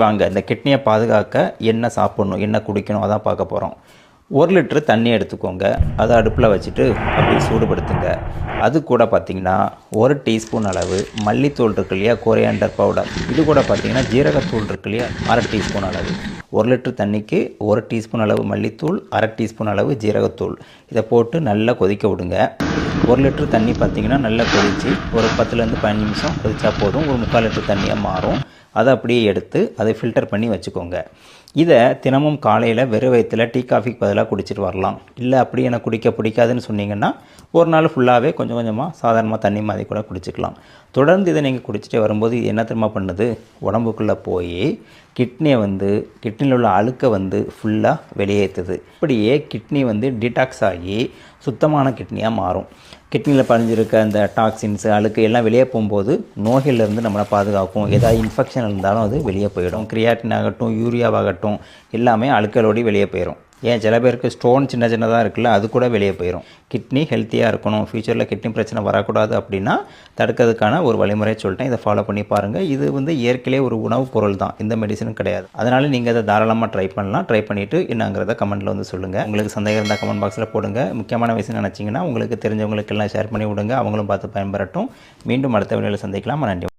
வாங்க இந்த கிட்னியை பாதுகாக்க என்ன சாப்பிடணும், என்ன குடிக்கணும் அதான் பார்க்க போகிறோம். 1 லிட்டரு தண்ணி எடுத்துக்கோங்க. அதை அடுப்பில் வச்சுட்டு அப்படி சூடுபடுத்துங்க. அது கூட பார்த்திங்கன்னா 1 டீஸ்பூன் அளவு மல்லித்தூள் இருக்கு இல்லையா, கொரியாண்டர் பவுடர். இது கூட பார்த்திங்கன்னா ஜீரகத்தூள் இருக்கு இல்லையா, 1/2 டீஸ்பூன் அளவு. 1 லிட்டரு தண்ணிக்கு 1 டீஸ்பூன் அளவு மல்லித்தூள், 1/2 டீஸ்பூன் அளவு ஜீரகத்தூள். இதை போட்டு நல்லா கொதிக்க விடுங்க. 1 லிட்டரு தண்ணி பார்த்திங்கன்னா நல்லா கொதித்து ஒரு 10லேருந்து 15 நிமிஷம் கொதிச்சா போதும். ஒரு 3/4 லிட்டரு தண்ணியாக மாறும். அதை அப்படியே எடுத்து அதை ஃபில்டர் பண்ணி வச்சுக்கோங்க. இதை தினமும் காலையில் வெறும் வயிற்றில் டீ காஃபிக்கு பதிலாக குடிச்சிட்டு வரலாம். இல்லை அப்படி எனக்கு குடிக்க பிடிக்காதுன்னு சொன்னீங்கன்னா ஒரு நாள் ஃபுல்லாகவே கொஞ்சம் கொஞ்சமாக சாதாரணமாக தண்ணி மாதிரி கூட குடிச்சிக்கலாம். தொடர்ந்து இதை நீங்கள் குடிச்சிட்டே வரும்போது இது என்ன தெரியுமா பண்ணுது, உடம்புக்குள்ளே போய் கிட்னியில் உள்ள அழுக்கை ஃபுல்லாக வெளியேற்றுது. இப்படியே கிட்னி டீடாக்ஸ் ஆகி சுத்தமான கிட்னியாக மாறும். கிட்னியில் பதிஞ்சிருக்க அந்த டாக்ஸின்ஸு அழுக்கு எல்லாம் வெளியே போகும்போது நோய்கள்லேருந்து நம்மளை பாதுகாக்கும். ஏதாவது இன்ஃபெக்ஷன் இருந்தாலும் அது வெளியே போயிடும். கிரியாட்டின் ஆகட்டும், யூரியாவாகட்டும் எல்லாமே அழுக்களோடு வெளியே போயிடும். ஏன் சில பேருக்கு ஸ்டோன் சின்ன சின்னதாக இருக்குல்ல, அது கூட வெளியே போயிடும். கிட்னி ஹெல்த்தியாக இருக்கணும், ஃப்யூச்சரில் கிட்னி பிரச்சனை வரக்கூடாது அப்படின்னா தடுக்கிறதுக்கான ஒரு வழிமுறையை சொல்லிட்டேன். இதை ஃபாலோ பண்ணி பாருங்கள். இது இயற்கையிலே ஒரு உணவுப் பொருள் தான், இந்த மெடிசனும் கிடையாது. அதனால் நீங்கள் அதை தாராளமாக ட்ரை பண்ணலாம். ட்ரை பண்ணிவிட்டு என்னங்கிறத கமெண்ட்டில் சொல்லுங்கள். உங்களுக்கு சந்தேகம் இருந்தால் கமெண்ட் பாக்ஸில் போடுங்க. முக்கியமான விஷயம் நினச்சிங்கன்னா உங்களுக்கு தெரிஞ்சவங்களுக்கு எல்லாம் ஷேர் பண்ணி விடுங்க. அவங்களும் பார்த்து பயன்பெறட்டும். மீண்டும் அடுத்த வீடியோவில் சந்திக்கலாம். நன்றி.